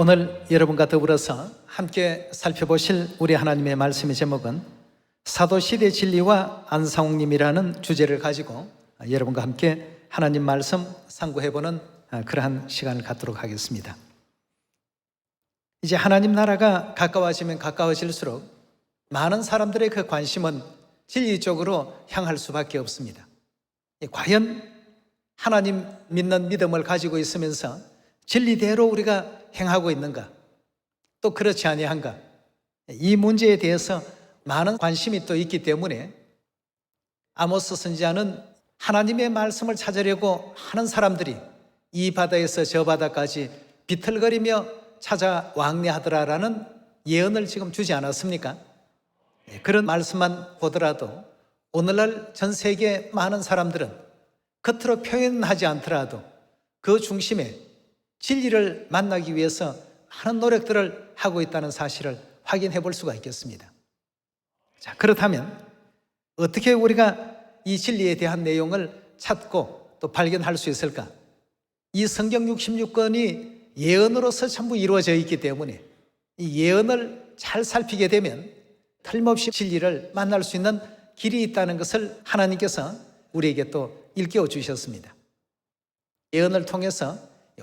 오늘 여러분과 더불어서 함께 살펴보실 우리 하나님의 말씀의 제목은 사도시대 진리와 안상욱님이라는 주제를 가지고 여러분과 함께 하나님 말씀 상고해보는 그러한 시간을 갖도록 하겠습니다. 이제 하나님 나라가 가까워지면 가까워질수록 많은 사람들의 그 관심은 진리 쪽으로 향할 수밖에 없습니다. 과연 하나님 믿는 믿음을 가지고 있으면서 진리대로 우리가 행하고 있는가? 또 그렇지 아니한가? 이 문제에 대해서 많은 관심이 또 있기 때문에 아모스 선지자는 하나님의 말씀을 찾으려고 하는 사람들이 이 바다에서 저 바다까지 비틀거리며 찾아 왕래하더라라는 예언을 지금 주지 않았습니까? 그런 말씀만 보더라도 오늘날 전 세계 많은 사람들은 겉으로 표현하지 않더라도 그 중심에 진리를 만나기 위해서 많은 노력들을 하고 있다는 사실을 확인해 볼 수가 있겠습니다. 자, 그렇다면 어떻게 우리가 이 진리에 대한 내용을 찾고 또 발견할 수 있을까? 이 성경 66권이 예언으로서 전부 이루어져 있기 때문에 이 예언을 잘 살피게 되면 틀림없이 진리를 만날 수 있는 길이 있다는 것을 하나님께서 우리에게 또 일깨워 주셨습니다. 예언을 통해서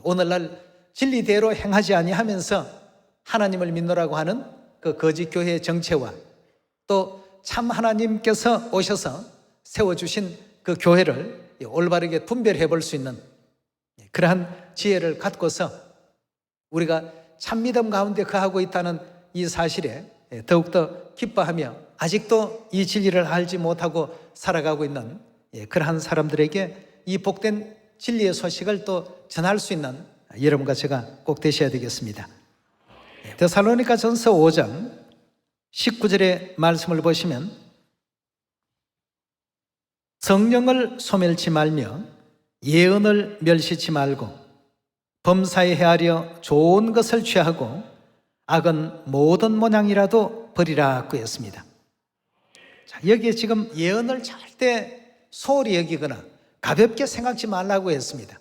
오늘날 진리대로 행하지 아니하면서 하나님을 믿노라고 하는 그 거짓 교회의 정체와 또 참 하나님께서 오셔서 세워주신 그 교회를 올바르게 분별해 볼 수 있는 그러한 지혜를 갖고서 우리가 참 믿음 가운데 거하고 있다는 이 사실에 더욱더 기뻐하며 아직도 이 진리를 알지 못하고 살아가고 있는 그러한 사람들에게 이 복된 진리의 소식을 또 전할 수 있는 여러분과 제가 꼭 되셔야 되겠습니다. 데살로니가 전서 5장 19절의 말씀을 보시면 성령을 소멸치 말며 예언을 멸시치 말고 범사에 헤아려 좋은 것을 취하고 악은 모든 모양이라도 버리라고 했습니다. 자, 여기에 지금 예언을 절대 소홀히 여기거나 가볍게 생각지 말라고 했습니다.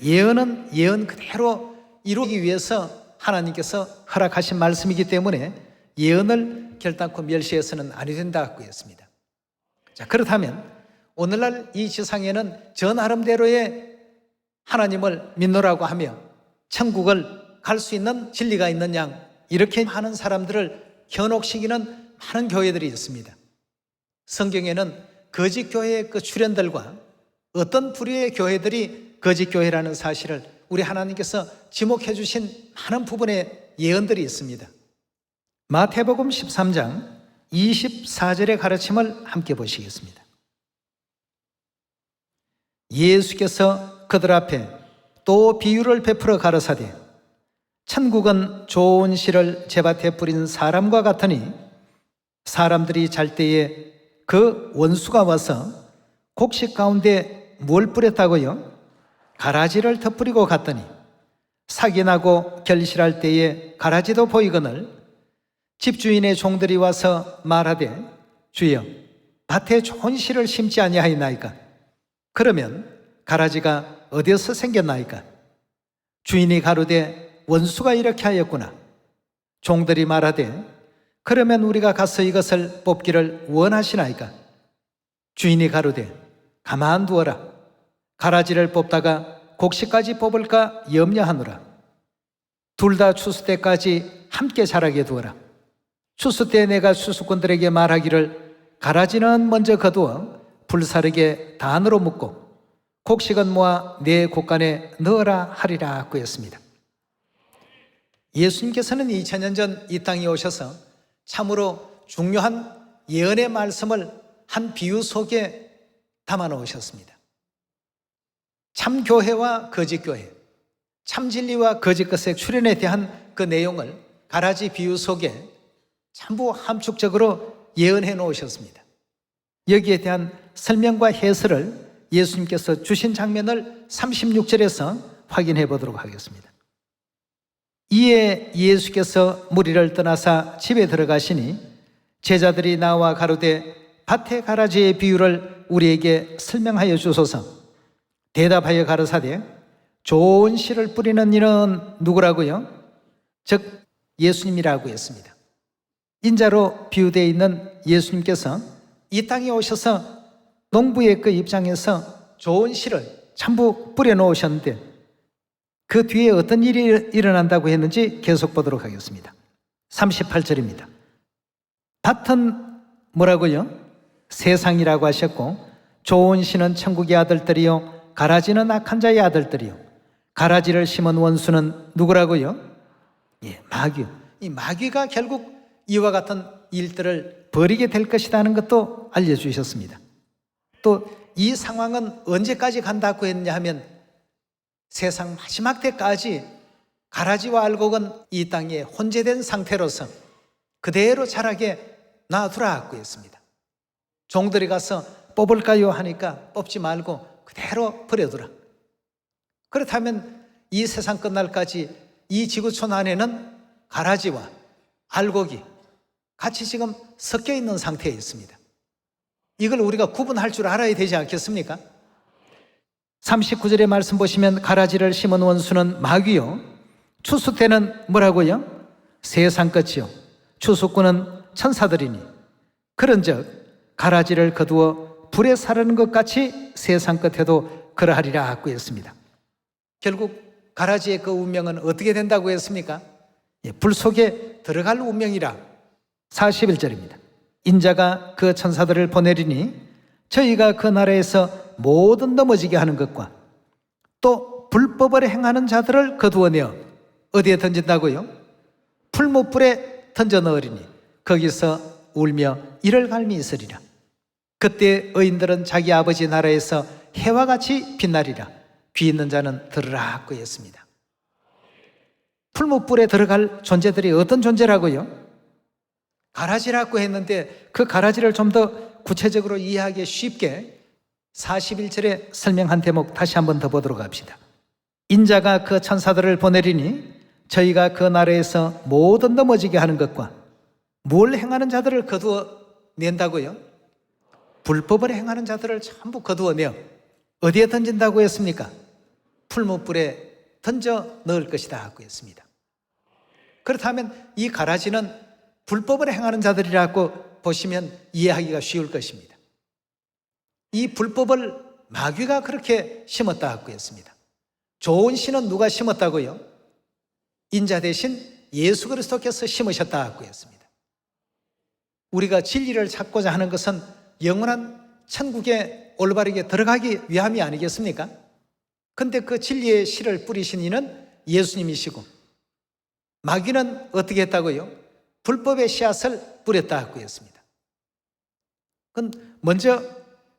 예언은 예언 그대로 이루기 위해서 하나님께서 허락하신 말씀이기 때문에 예언을 결단코 멸시해서는 아니 된다고 했습니다. 자, 그렇다면 오늘날 이 지상에는 저 나름대로의 하나님을 믿노라고 하며 천국을 갈 수 있는 진리가 있는 양 이렇게 하는 사람들을 현혹시키는 많은 교회들이 있습니다. 성경에는 거짓 교회의 그 출현들과 어떤 부류의 교회들이 거짓 교회라는 사실을 우리 하나님께서 지목해 주신 많은 부분의 예언들이 있습니다. 마태복음 13장 24절의 가르침을 함께 보시겠습니다. 예수께서 그들 앞에 또 비유를 베풀어 가라사대 천국은 좋은 씨를 제밭에 뿌린 사람과 같으니 사람들이 잘 때에 그 원수가 와서 곡식 가운데 뭘 뿌렸다고요? 가라지를 덧뿌리고 갔더니 삭이 나고 결실할 때에 가라지도 보이거늘 집주인의 종들이 와서 말하되 주여 밭에 좋은 씨를 심지 아니하였나이까? 그러면 가라지가 어디서 생겼나이까? 주인이 가로되 원수가 이렇게 하였구나. 종들이 말하되 그러면 우리가 가서 이것을 뽑기를 원하시나이까? 주인이 가로되 가만두어라. 가라지를 뽑다가 곡식까지 뽑을까 염려하노라. 둘 다 추수 때까지 함께 자라게 두어라. 추수 때 내가 추수꾼들에게 말하기를 가라지는 먼저 거두어 불사르게 단으로 묶고 곡식은 모아 내 곡간에 넣어라 하리라고 했습니다. 예수님께서는 2000년 전 이 땅에 오셔서 참으로 중요한 예언의 말씀을 한 비유 속에 담아 놓으셨습니다. 참 교회와 거짓 교회, 참 진리와 거짓 것의 출현에 대한 그 내용을 가라지 비유 속에 전부 함축적으로 예언해 놓으셨습니다. 여기에 대한 설명과 해설을 예수님께서 주신 장면을 36절에서 확인해 보도록 하겠습니다. 이에 예수께서 무리를 떠나사 집에 들어가시니 제자들이 나와 가로되 밭의 가라지의 비유를 우리에게 설명하여 주소서. 대답하여 가라사대 좋은 씨를 뿌리는 이는 누구라고요? 즉 예수님이라고 했습니다. 인자로 비유되어 있는 예수님께서 이 땅에 오셔서 농부의 그 입장에서 좋은 씨를 전부 뿌려놓으셨는데 그 뒤에 어떤 일이 일어난다고 했는지 계속 보도록 하겠습니다. 38절입니다. 밭은 뭐라고요? 세상이라고 하셨고 좋은 씨는 천국의 아들들이요 가라지는 악한 자의 아들들이요 가라지를 심은 원수는 누구라고요? 마귀. 이 마귀가 결국 이와 같은 일들을 벌이게 될 것이라는 것도 알려주셨습니다. 또 이 상황은 언제까지 간다고 했냐 하면 세상 마지막 때까지 가라지와 알곡은 이 땅에 혼재된 상태로서 그대로 자라게 놔두라고 했습니다. 종들이 가서 뽑을까요 하니까 뽑지 말고 그대로 버려두라. 그렇다면 이 세상 끝날까지 이 지구촌 안에는 가라지와 알곡이 같이 지금 섞여 있는 상태에 있습니다. 이걸 우리가 구분할 줄 알아야 되지 않겠습니까? 39절의 말씀 보시면 가라지를 심은 원수는 마귀요 추수 때는 뭐라고요? 세상 끝이요 추수꾼은 천사들이니 그런즉 가라지를 거두어 불에 사르는 것 같이 세상 끝에도 그러하리라 하고 했습니다. 결국 가라지의 그 운명은 어떻게 된다고 했습니까? 불 속에 들어갈 운명이라. 41절입니다. 인자가 그 천사들을 보내리니 저희가 그 나라에서 모든 넘어지게 하는 것과 또 불법을 행하는 자들을 거두어내어 어디에 던진다고요? 풀무불에 던져 넣으리니 거기서 울며 이를 갈미 있으리라. 그때 의인들은 자기 아버지 나라에서 해와 같이 빛나리라. 귀 있는 자는 들으라 하고 했습니다. 풀무불에 들어갈 존재들이 어떤 존재라고요? 가라지라고 했는데 그 가라지를 좀 더 구체적으로 이해하기 쉽게 41절에 설명한 대목 다시 한번 더 보도록 합시다. 인자가 그 천사들을 보내리니 저희가 그 나라에서 모든 넘어지게 하는 것과 뭘 행하는 자들을 거두어 낸다고요? 불법을 행하는 자들을 전부 거두어내어 어디에 던진다고 했습니까? 풀무불에 던져 넣을 것이다 하고 했습니다. 그렇다면 이 가라지는 불법을 행하는 자들이라고 보시면 이해하기가 쉬울 것입니다. 이 불법을 마귀가 그렇게 심었다 하고 했습니다. 좋은 씨는 누가 심었다고요? 인자 대신 예수 그리스도께서 심으셨다 하고 했습니다. 우리가 진리를 찾고자 하는 것은 영원한 천국에 올바르게 들어가기 위함이 아니겠습니까? 근데 그 진리의 씨를 뿌리신 이는 예수님이시고 마귀는 어떻게 했다고요? 불법의 씨앗을 뿌렸다 하고 했습니다. 그건 먼저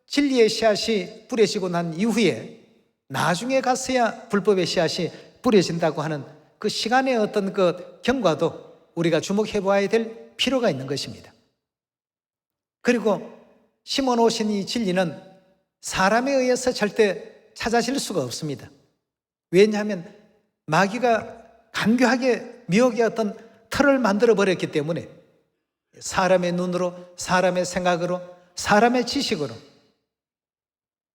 진리의 씨앗이 뿌려지고 난 이후에 나중에 가서야 불법의 씨앗이 뿌려진다고 하는 그 시간의 어떤 그 경과도 우리가 주목해 봐야 될 필요가 있는 것입니다. 그리고 심어 놓으신 이 진리는 사람에 의해서 절대 찾아질 수가 없습니다. 왜냐하면 마귀가 간교하게 미혹의 어떤 틀을 만들어 버렸기 때문에 사람의 눈으로, 사람의 생각으로, 사람의 지식으로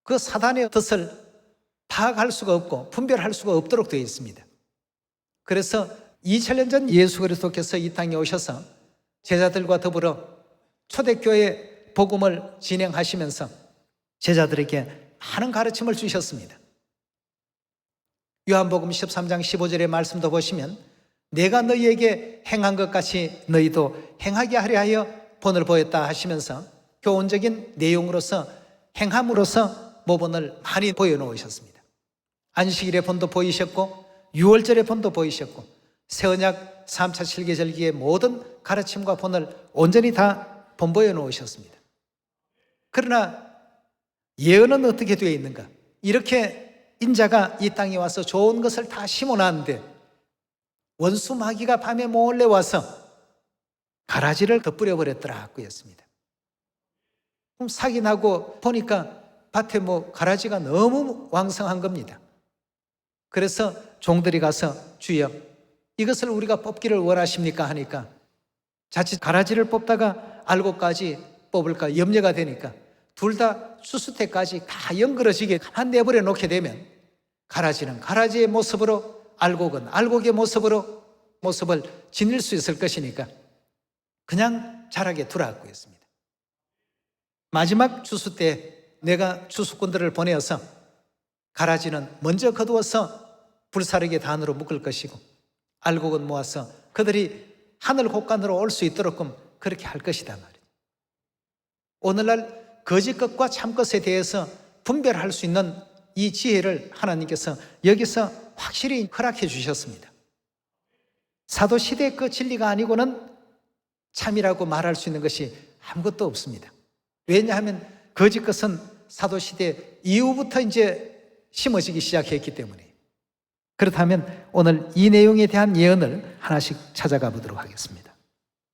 그 사단의 뜻을 파악할 수가 없고 분별할 수가 없도록 되어 있습니다. 그래서 2000년 전 예수 그리스도께서 이 땅에 오셔서 제자들과 더불어 초대교회 복음을 진행하시면서 제자들에게 많은 가르침을 주셨습니다. 요한복음 13장 15절의 말씀도 보시면 내가 너희에게 행한 것 같이 너희도 행하게 하려 하여 본을 보였다 하시면서 교훈적인 내용으로서 행함으로써 모본을 많이 보여놓으셨습니다. 안식일의 본도 보이셨고 유월절의 본도 보이셨고 새언약 3차 7계절기의 모든 가르침과 본을 온전히 다 본보여 놓으셨습니다. 그러나 예언은 어떻게 되어 있는가? 이렇게 인자가 이 땅에 와서 좋은 것을 다 심어놨는데 원수 마귀가 밤에 몰래 와서 가라지를 덧뿌려 버렸더라고 했습니다. 그럼 사기 나고 보니까 밭에 가라지가 너무 왕성한 겁니다. 그래서 종들이 가서 주여 이것을 우리가 뽑기를 원하십니까 하니까 자칫 가라지를 뽑다가 알곡까지 뽑을까 염려가 되니까 둘 다 추수 때까지 다 연그러지게 가만 내버려 놓게 되면 가라지는 가라지의 모습으로, 알곡은 알곡의 모습을 지닐 수 있을 것이니까 그냥 자라게 두라고 했습니다. 마지막 추수 때 내가 추수꾼들을 보내어서 가라지는 먼저 거두어서 불사르게 단으로 묶을 것이고 알곡은 모아서 그들이 하늘 곳간으로 올 수 있도록끔 그렇게 할 것이다 말이에요. 오늘날 거짓 것과 참 것에 대해서 분별할 수 있는 이 지혜를 하나님께서 여기서 확실히 허락해 주셨습니다. 사도시대의 그 진리가 아니고는 참이라고 말할 수 있는 것이 아무것도 없습니다. 왜냐하면 거짓 것은 사도시대 이후부터 이제 심어지기 시작했기 때문에. 그렇다면 오늘 이 내용에 대한 예언을 하나씩 찾아가 보도록 하겠습니다.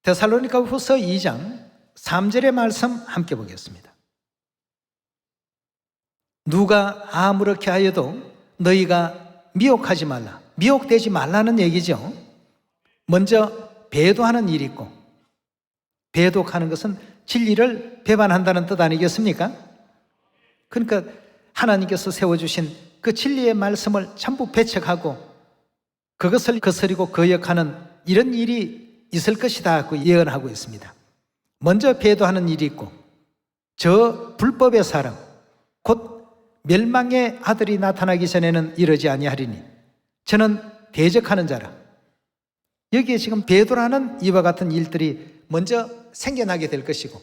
데살로니가 후서 2장 3절의 말씀 함께 보겠습니다. 누가 아무렇게 하여도 너희가 미혹하지 말라. 미혹되지 말라는 얘기죠. 먼저 배도하는 일이 있고, 배독하는 것은 진리를 배반한다는 뜻 아니겠습니까? 그러니까 하나님께서 세워주신 그 진리의 말씀을 전부 배척하고 그것을 거스리고 거역하는 이런 일이 있을 것이다 고 예언하고 있습니다. 먼저 배도하는 일이 있고, 저 불법의 사람 곧 멸망의 아들이 나타나기 전에는 이러지 아니하리니 저는 대적하는 자라. 여기에 지금 배도라는 이와 같은 일들이 먼저 생겨나게 될 것이고,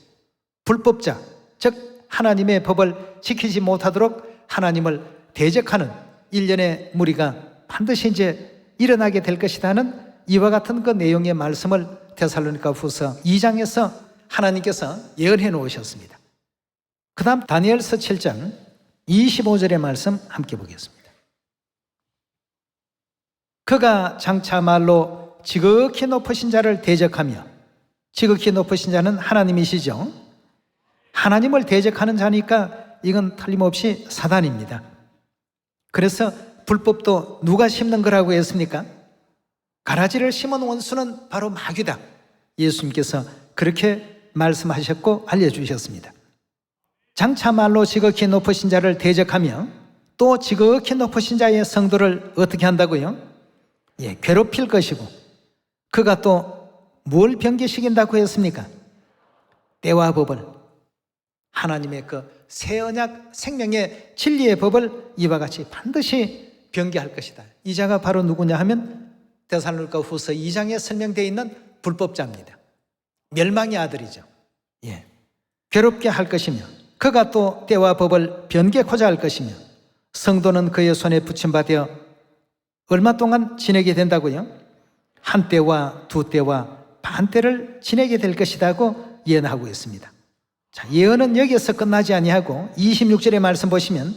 불법자 즉 하나님의 법을 지키지 못하도록 하나님을 대적하는 일련의 무리가 반드시 이제 일어나게 될 것이라는 이와 같은 그 내용의 말씀을 데살로니가 후서 2장에서 하나님께서 예언해 놓으셨습니다. 그 다음 다니엘서 7장 25절의 말씀 함께 보겠습니다. 그가 장차 말로 지극히 높으신 자를 대적하며, 지극히 높으신 자는 하나님이시죠. 하나님을 대적하는 자니까 이건 틀림없이 사단입니다. 그래서 불법도 누가 심는 거라고 했습니까? 가라지를 심은 원수는 바로 마귀다. 예수님께서 그렇게 말씀하셨고 알려주셨습니다. 장차 말로 지극히 높으신 자를 대적하며 또 지극히 높으신 자의 성도를 어떻게 한다고요? 괴롭힐 것이고, 그가 또 뭘 변개시킨다고 했습니까? 때와 법을, 하나님의 그 새 언약 생명의 진리의 법을 이와 같이 반드시 변개할 것이다. 이 자가 바로 누구냐 하면 데살로니가 후서 2장에 설명되어 있는 불법자입니다. 멸망의 아들이죠. 괴롭게 할 것이며, 그가 또 때와 법을 변개코자 할 것이며, 성도는 그의 손에 붙임받아 얼마 동안 지내게 된다고요? 한 때와 두 때와 반 때를 지내게 될 것이라고 예언하고 있습니다. 자, 예언은 여기에서 끝나지 아니하고 26절의 말씀 보시면,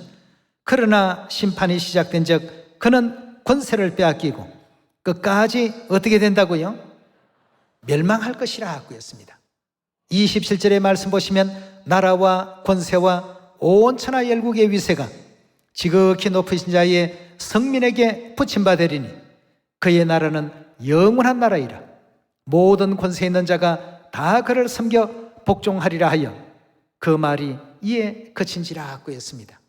그러나 심판이 시작된 적 그는 권세를 빼앗기고 끝까지 어떻게 된다고요? 멸망할 것이라 하고 했습니다. 27절의 말씀 보시면, 나라와 권세와 온 천하 열국의 위세가 지극히 높으신 자의 성민에게 붙임받으리니 그의 나라는 영원한 나라이라. 모든 권세 있는 자가 다 그를 섬겨 복종하리라 하여 그 말이 이에 그친지라 하고 했습니다.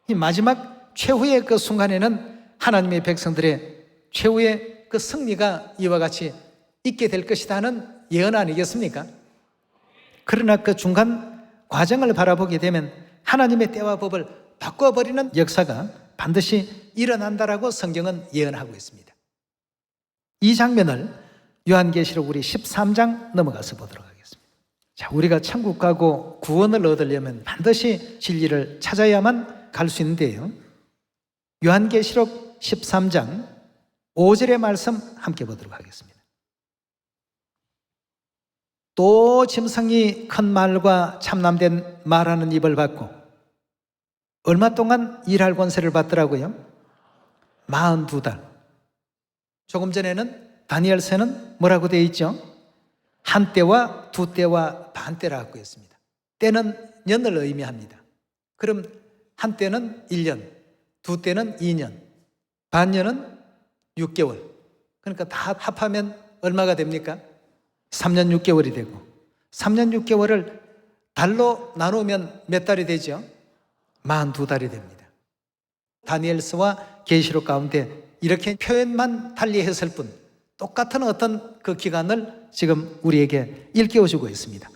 이 마지막 최후의 그 순간에는 하나님의 백성들의 최후의 그 승리가 이와 같이 있게 될 것이라는 예언 아니겠습니까? 그러나 그 중간 과정을 바라보게 되면 하나님의 때와 법을 바꿔버리는 역사가 반드시 일어난다라고 성경은 예언하고 있습니다. 이 장면을 요한계시록 우리 13장 넘어가서 보도록 하겠습니다. 자, 우리가 천국 가고 구원을 얻으려면 반드시 진리를 찾아야만 갈 수 있는데요. 요한계시록 13장 5절의 말씀 함께 보도록 하겠습니다. 또 짐승이 큰 말과 참남된 말하는 입을 받고 얼마 동안 일할 권세를 받더라고요? 42달. 조금 전에는 다니엘서는 뭐라고 되어 있죠? 한 때와 두 때와 반 때라고 했습니다. 때는 년을 의미합니다. 그럼 한 때는 1년, 두 때는 2년, 반년은 6개월. 그러니까 다 합하면 얼마가 됩니까? 3년 6개월이 되고, 3년 6개월을 달로 나누면 몇 달이 되죠? 42달이 됩니다. 다니엘서와 계시록 가운데 이렇게 표현만 달리했을 뿐 똑같은 어떤 그 기간을 지금 우리에게 일깨워주고 있습니다.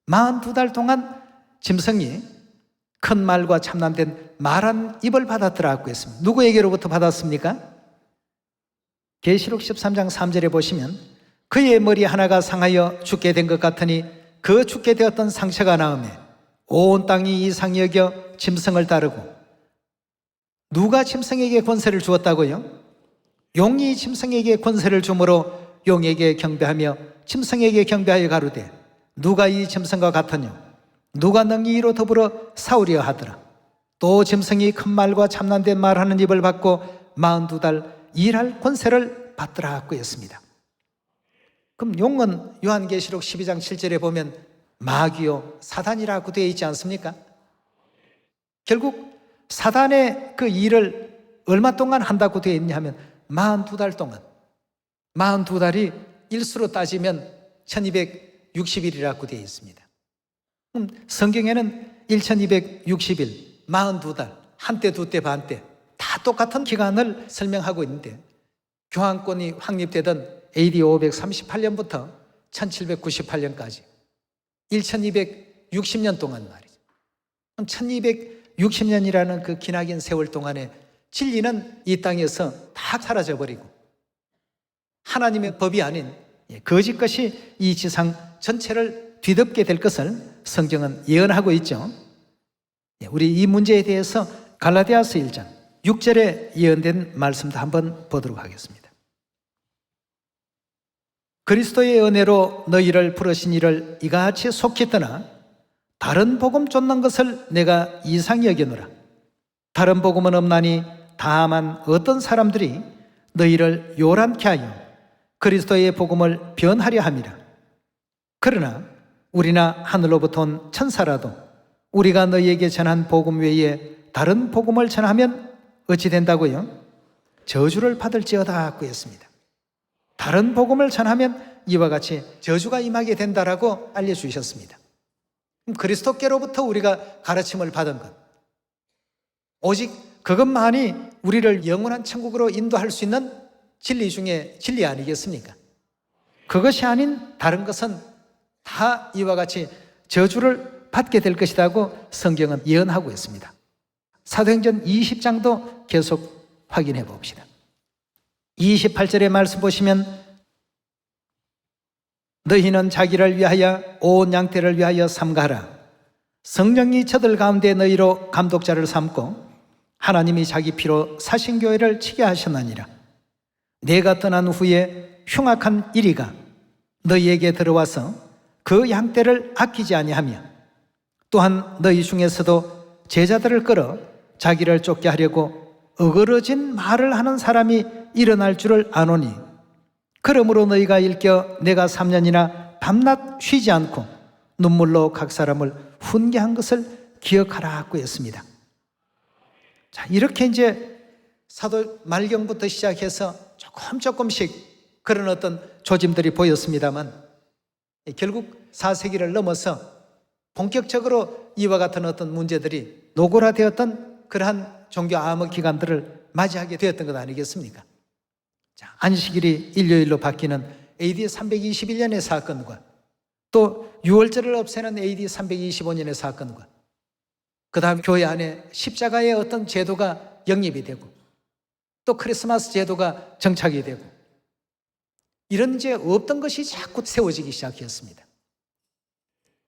42달 동안 짐승이 큰 말과 참남된 말한 입을 받았더라고 했습니다. 누구에게로부터 받았습니까? 계시록 13장 3절에 보시면 그의 머리 하나가 상하여 죽게 된 것 같으니 그 죽게 되었던 상처가 나음에 온 땅이 이상히 여겨 짐승을 따르고. 누가 짐승에게 권세를 주었다고요? 용이 짐승에게 권세를 주므로 용에게 경배하며 짐승에게 경배하여 가로되 누가 이 짐승과 같으뇨? 누가 능히 이로 더불어 싸우려 하더라. 또 짐승이 큰 말과 참난된 말하는 입을 받고 42달 일할 권세를 받더라 고 했습니다. 그럼 용은 요한계시록 12장 7절에 보면 마귀요 사단이라고 되어 있지 않습니까? 결국 사단의 그 일을 얼마 동안 한다고 되어 있냐 하면 42달 동안, 42달이 일수로 따지면 1260일이라고 되어 있습니다. 성경에는 1260일, 42달, 한때, 두때, 반때 다 똑같은 기간을 설명하고 있는데 교황권이 확립되던 AD 538년부터 1798년까지 1260년 동안 말이죠. 1260년이라는 그 기나긴 세월 동안에 진리는 이 땅에서 다 사라져버리고 하나님의 법이 아닌 거짓 것이 이 지상 전체를 뒤덮게 될 것을 성경은 예언하고 있죠. 우리 이 문제에 대해서 갈라디아서 1장 6절에 예언된 말씀도 한번 보도록 하겠습니다. 그리스도의 은혜로 너희를 부르신 이를 이같이 속히 떠나 다른 복음 쫓는 것을 내가 이상히 여기노라. 다른 복음은 없나니 다만 어떤 사람들이 너희를 요란케 하여 그리스도의 복음을 변하려 함이라. 그러나 우리나 하늘로부터 온 천사라도 우리가 너희에게 전한 복음 외에 다른 복음을 전하면 어찌 된다고요? 저주를 받을지어다 고 했습니다. 다른 복음을 전하면 이와 같이 저주가 임하게 된다라고 알려주셨습니다. 그리스도께로부터 우리가 가르침을 받은 것, 오직 그것만이 우리를 영원한 천국으로 인도할 수 있는 진리 중에 진리 아니겠습니까? 그것이 아닌 다른 것은 다 이와 같이 저주를 받게 될 것이라고 성경은 예언하고 있습니다. 사도행전 20장도 계속 확인해 봅시다. 28절의 말씀 보시면 너희는 자기를 위하여 온 양떼를 위하여 삼가하라. 성령이 저들 가운데 너희로 감독자를 삼고 하나님이 자기 피로 사신 교회를 치게 하셨느니라. 내가 떠난 후에 흉악한 이리가 너희에게 들어와서 그 양떼를 아끼지 아니하며 또한 너희 중에서도 제자들을 끌어 자기를 쫓게 하려고 어그러진 말을 하는 사람이 일어날 줄을 아노니 그러므로 너희가 일켜 내가 3년이나 밤낮 쉬지 않고 눈물로 각 사람을 훈계한 것을 기억하라고 했습니다. 자, 이렇게 이제 사도 말경부터 시작해서 조금씩 그런 어떤 조짐들이 보였습니다만 결국 4세기를 넘어서 본격적으로 이와 같은 어떤 문제들이 노골화되었던 그러한 종교 암흑 기간들을 맞이하게 되었던 것 아니겠습니까? 자, 안식일이 일요일로 바뀌는 AD 321년의 사건과 또 유월절을 없애는 AD 325년의 사건과 그 다음 교회 안에 십자가의 어떤 제도가 영입이 되고 또 크리스마스 제도가 정착이 되고 이런 이제 없던 것이 자꾸 세워지기 시작했습니다.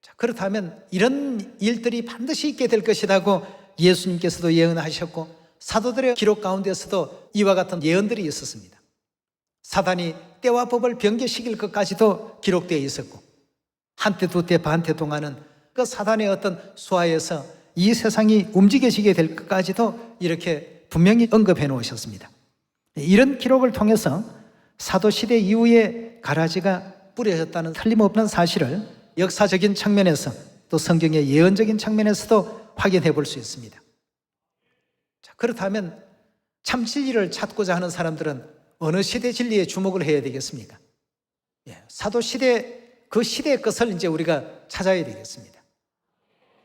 자, 그렇다면 이런 일들이 반드시 있게 될 것이라고 예수님께서도 예언하셨고 사도들의 기록 가운데서도 이와 같은 예언들이 있었습니다. 사단이 때와 법을 변개시킬 것까지도 기록되어 있었고 한때 두때 반때 동안은 그 사단의 어떤 수하에서 이 세상이 움직여지게 될 것까지도 이렇게 분명히 언급해 놓으셨습니다. 이런 기록을 통해서 사도시대 이후에 가라지가 뿌려졌다는 틀림없는 사실을 역사적인 측면에서 또 성경의 예언적인 측면에서도 확인해 볼 수 있습니다. 자, 그렇다면 참 진리를 찾고자 하는 사람들은 어느 시대 진리에 주목을 해야 되겠습니까? 사도시대 그 시대의 것을 이제 우리가 찾아야 되겠습니다.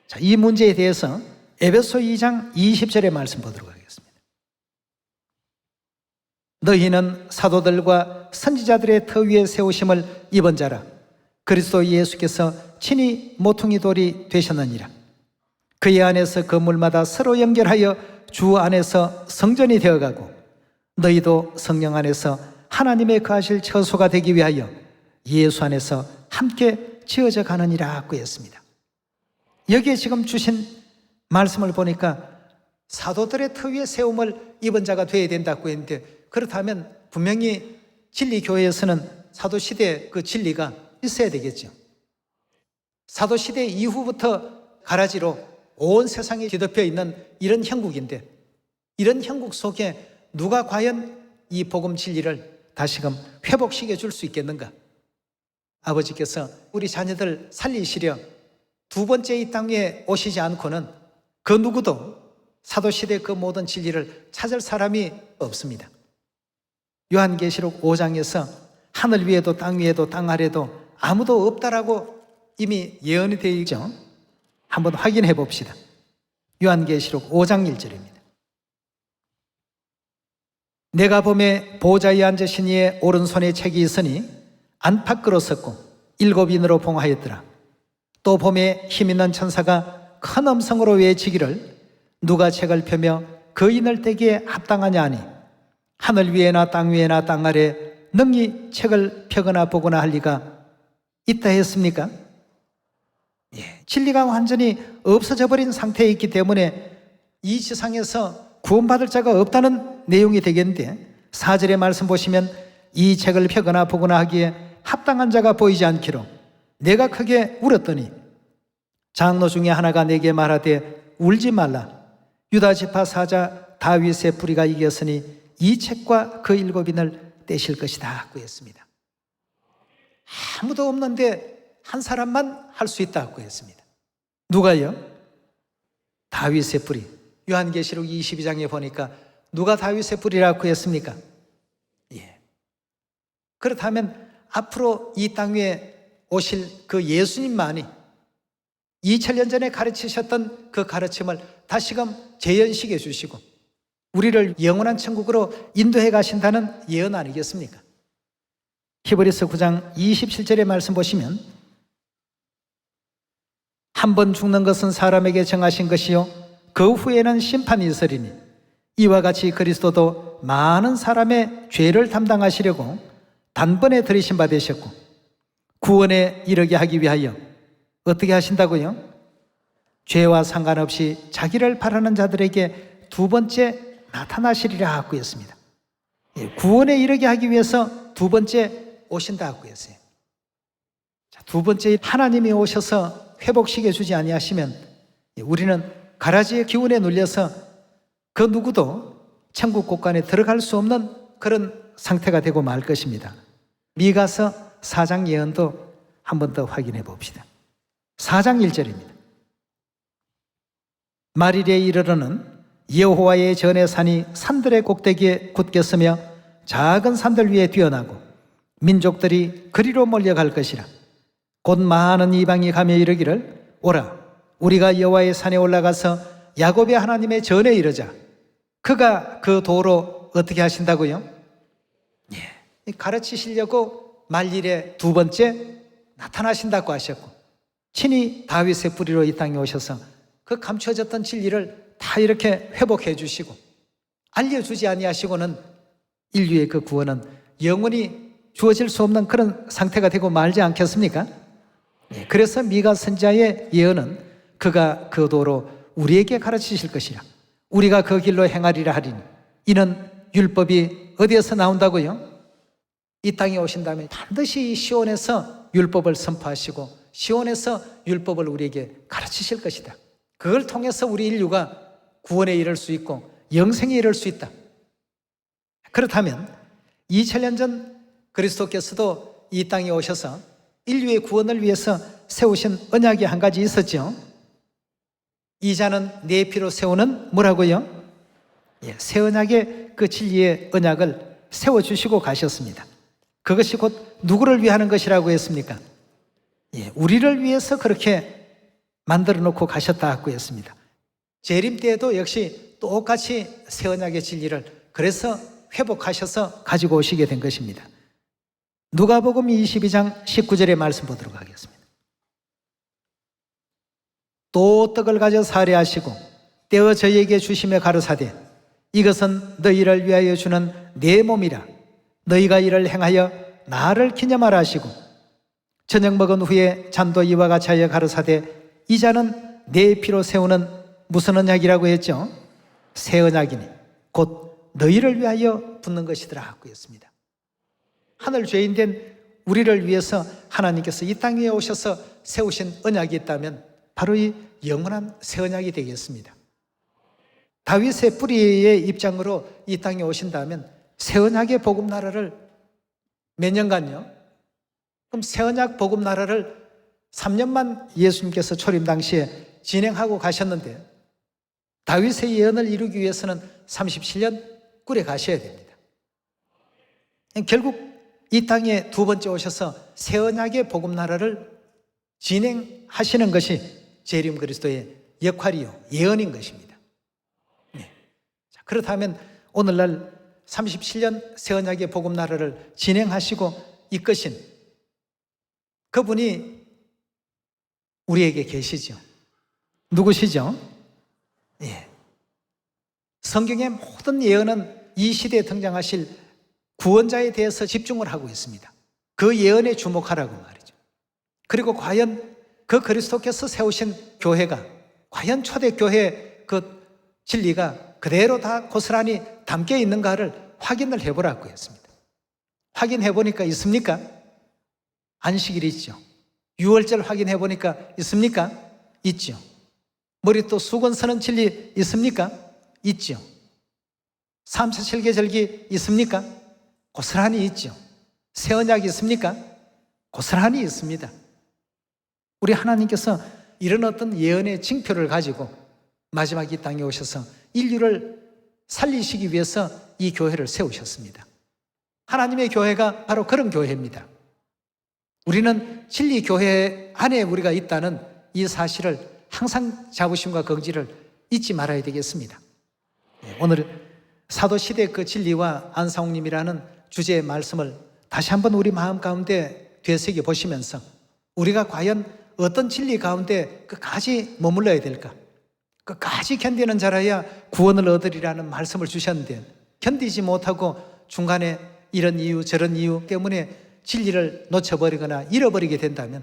자, 이 문제에 대해서 에베소 2장 20절의 말씀 보도록 하겠습니다. 너희는 사도들과 선지자들의 터 위에 세우심을 입은 자라. 그리스도 예수께서 친히 모퉁이 돌이 되셨느니라. 그의 안에서 건물마다 서로 연결하여 주 안에서 성전이 되어가고 너희도 성령 안에서 하나님의 거하실 처소가 되기 위하여 예수 안에서 함께 지어져 가느니라 하고 했습니다. 여기에 지금 주신 말씀을 보니까 사도들의 터 위에 세움을 입은 자가 되어야 된다고 했는데, 그렇다면 분명히 진리교회에서는 사도시대 그 진리가 있어야 되겠죠. 사도시대 이후부터 가라지로 온 세상이 뒤덮여 있는 이런 형국인데, 이런 형국 속에 누가 과연 이 복음 진리를 다시금 회복시켜 줄 수 있겠는가? 아버지께서 우리 자녀들 살리시려 두 번째 이 땅에 오시지 않고는 그 누구도 사도시대 그 모든 진리를 찾을 사람이 없습니다. 요한계시록 5장에서 하늘 위에도 땅 위에도 땅 아래도 아무도 없다라고 이미 예언이 되어 있죠. 한번 확인해 봅시다. 요한계시록 5장 1절입니다. 내가 보매 보좌에 앉으신 이의 오른손에 책이 있으니 안팎으로 섰고 7인으로 봉하였더라. 또 보매 힘있는 천사가 큰 음성으로 외치기를 누가 책을 펴며 그 인을 떼기에 합당하냐 하니 하늘 위에나 땅 위에나 땅 아래 능히 책을 펴거나 보거나 할 리가 있다 했습니까? 진리가 완전히 없어져 버린 상태에 있기 때문에 이 지상에서 구원받을 자가 없다는 내용이 되겠는데, 4절의 말씀 보시면 이 책을 펴거나 보거나 하기에 합당한 자가 보이지 않기로 내가 크게 울었더니 장로 중에 하나가 내게 말하되 울지 말라. 유다 지파 사자 다윗의 뿌리가 이겼으니 이 책과 그 7인을 떼실 것이다 하고 했습니다. 아무도 없는데 한 사람만 할 수 있다 하고 했습니다. 누가요? 다윗의 뿌리. 요한계시록 22장에 보니까 누가 다윗의 뿌리라고 했습니까? 그렇다면 앞으로 이 땅 위에 오실 그 예수님만이 2000년 전에 가르치셨던 그 가르침을 다시금 재현시켜 주시고 우리를 영원한 천국으로 인도해 가신다는 예언 아니겠습니까? 히브리서 9장 27절의 말씀 보시면 한 번 죽는 것은 사람에게 정하신 것이요 그 후에는 심판이 있으리니 이와 같이 그리스도도 많은 사람의 죄를 담당하시려고 단번에 들이신 바 되셨고 구원에 이르게 하기 위하여 어떻게 하신다고요? 죄와 상관없이 자기를 바라는 자들에게 두 번째 나타나시리라 하고 했습니다. 구원에 이르게 하기 위해서 두 번째 오신다 하고 했어요. 두 번째 하나님이 오셔서 회복시켜 주지 아니하시면 우리는 가라지의 기운에 눌려서 그 누구도 천국 곳간에 들어갈 수 없는 그런 상태가 되고 말 것입니다. 미가서 4장 예언도 한 번 더 확인해 봅시다. 4장 1절입니다. 말일에 이르러는 여호와의 전의 산이 산들의 꼭대기에 굳게 서며 작은 산들 위에 뛰어나고 민족들이 그리로 몰려갈 것이라. 곧 많은 이방이 가며 이르기를 오라 우리가 여호와의 산에 올라가서 야곱의 하나님의 전에 이르자. 그가 그 도로 어떻게 하신다고요? 가르치시려고 말일에 두 번째 나타나신다고 하셨고 친히 다윗의 뿌리로 이 땅에 오셔서 그 감춰졌던 진리를 다 이렇게 회복해 주시고 알려주지 아니하시고는 인류의 그 구원은 영원히 주어질 수 없는 그런 상태가 되고 말지 않겠습니까? 그래서 미가 선지자의 예언은 그가 그 도로 우리에게 가르치실 것이라. 우리가 그 길로 행하리라 하리니 이는 율법이 어디에서 나온다고요? 이 땅에 오신다면 반드시 시온에서 율법을 선포하시고 시온에서 율법을 우리에게 가르치실 것이다. 그걸 통해서 우리 인류가 구원에 이를 수 있고 영생에 이를 수 있다. 그렇다면 2000년 전 그리스도께서도 이 땅에 오셔서 인류의 구원을 위해서 세우신 언약이 한 가지 있었죠. 이자는 내 피로 세우는 뭐라고요? 새 언약의 그 진리의 언약을 세워주시고 가셨습니다. 그것이 곧 누구를 위하는 것이라고 했습니까? 우리를 위해서 그렇게 만들어 놓고 가셨다고 했습니다. 재림 때에도 역시 똑같이 새 언약의 진리를 그래서 회복하셔서 가지고 오시게 된 것입니다. 누가복음 22장 19절의 말씀 보도록 하겠습니다. 또 떡을 가져 살해하시고 떼어 저희에게 주시며 가르사대 이것은 너희를 위하여 주는 내 몸이라. 너희가 이를 행하여 나를 기념하라 하시고 저녁 먹은 후에 잔도 이와 같이 하여 가르사대 이 잔은 내 피로 세우는 무슨 언약이라고 했죠? 새 언약이니 곧 너희를 위하여 붓는 것이더라 하고 했습니다. 하늘 죄인된 우리를 위해서 하나님께서 이 땅에 오셔서 세우신 언약이 있다면 바로 이 영원한 새 언약이 되겠습니다. 다윗의 뿌리의 입장으로 이 땅에 오신다면 새 언약의 복음 나라를 몇 년간요? 그럼 새 언약 복음 나라를 3년만 예수님께서 초림 당시에 진행하고 가셨는데 다윗의 예언을 이루기 위해서는 37년 꿀에 가셔야 됩니다. 결국 이 땅에 두 번째 오셔서 새 언약의 복음 나라를 진행하시는 것이 재림 그리스도의 역할이요 예언인 것입니다. 자, 그렇다면 오늘날 37년 새 언약의 복음 나라를 진행하시고 이끄신 그분이 우리에게 계시죠. 누구시죠? 예. 성경의 모든 예언은 이 시대에 등장하실 구원자에 대해서 집중을 하고 있습니다. 그 예언에 주목하라고 말이죠. 그리고 과연 그 그리스도께서 세우신 교회가 과연 초대교회의 그 진리가 그대로 다 고스란히 담겨 있는가를 확인을 해보라고 했습니다. 확인해 보니까 있습니까? 안식일이 있죠. 유월절 확인해 보니까 있습니까? 있죠. 머리또 수건 서는 진리 있습니까? 있죠. 삼사칠계절기 있습니까? 고스란히 있죠. 새 언약이 있습니까? 고스란히 있습니다. 우리 하나님께서 이런 어떤 예언의 징표를 가지고 마지막 이 땅에 오셔서 인류를 살리시기 위해서 이 교회를 세우셨습니다. 하나님의 교회가 바로 그런 교회입니다. 우리는 진리 교회 안에 우리가 있다는 이 사실을 항상 자부심과 긍지를 잊지 말아야 되겠습니다. 오늘 사도시대 그 진리와 안상욱님이라는 주제의 말씀을 다시 한번 우리 마음 가운데 되새겨 보시면서 우리가 과연 어떤 진리 가운데 끝까지 머물러야 될까? 끝까지 견디는 자라야 구원을 얻으리라는 말씀을 주셨는데 견디지 못하고 중간에 이런 이유 저런 이유 때문에 진리를 놓쳐버리거나 잃어버리게 된다면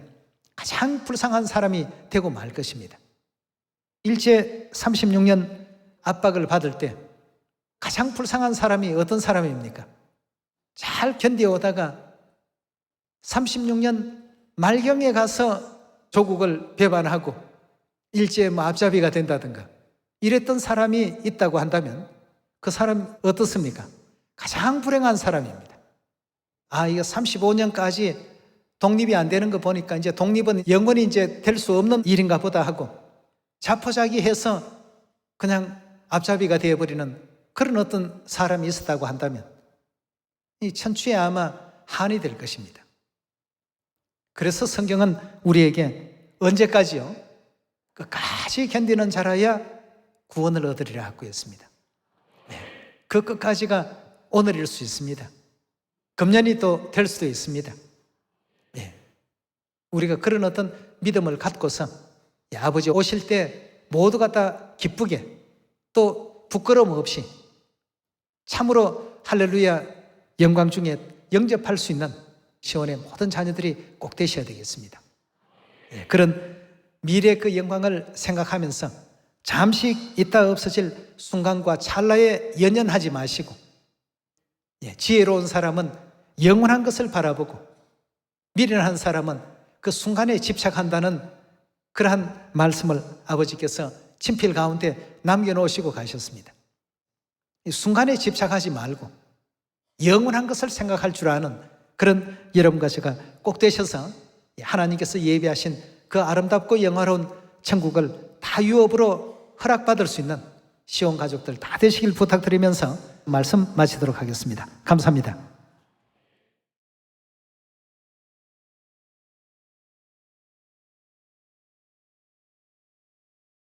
가장 불쌍한 사람이 되고 말 것입니다. 일제 36년 압박을 받을 때 가장 불쌍한 사람이 어떤 사람입니까? 잘 견뎌오다가 36년 말경에 가서 조국을 배반하고 일제의 앞잡이가 된다든가 이랬던 사람이 있다고 한다면 그 사람 어떻습니까? 가장 불행한 사람입니다. 이거 35년까지 독립이 안 되는 거 보니까 이제 독립은 영원히 이제 될 수 없는 일인가 보다 하고 자포자기해서 그냥 앞잡이가 되어버리는 그런 어떤 사람이 있었다고 한다면 이 천추에 아마 한이 될 것입니다. 그래서 성경은 우리에게 언제까지요? 끝까지 견디는 자라야 구원을 얻으리라 하고 했습니다. 그 끝까지가 오늘일 수 있습니다. 금년이 또 될 수도 있습니다. 우리가 그런 어떤 믿음을 갖고서 아버지 오실 때 모두가 다 기쁘게 또 부끄러움 없이 참으로 할렐루야 영광 중에 영접할 수 있는 시온의 모든 자녀들이 꼭 되셔야 되겠습니다. 그런 미래 그 영광을 생각하면서 잠시 있다 없어질 순간과 찰나에 연연하지 마시고 지혜로운 사람은 영원한 것을 바라보고 미련한 사람은 그 순간에 집착한다는 그러한 말씀을 아버지께서 친필 가운데 남겨놓으시고 가셨습니다. 이 순간에 집착하지 말고 영원한 것을 생각할 줄 아는 그런 여러분과 제가 꼭 되셔서 하나님께서 예비하신 그 아름답고 영화로운 천국을 다 유업으로 허락받을 수 있는 시온 가족들 다 되시길 부탁드리면서 말씀 마치도록 하겠습니다. 감사합니다.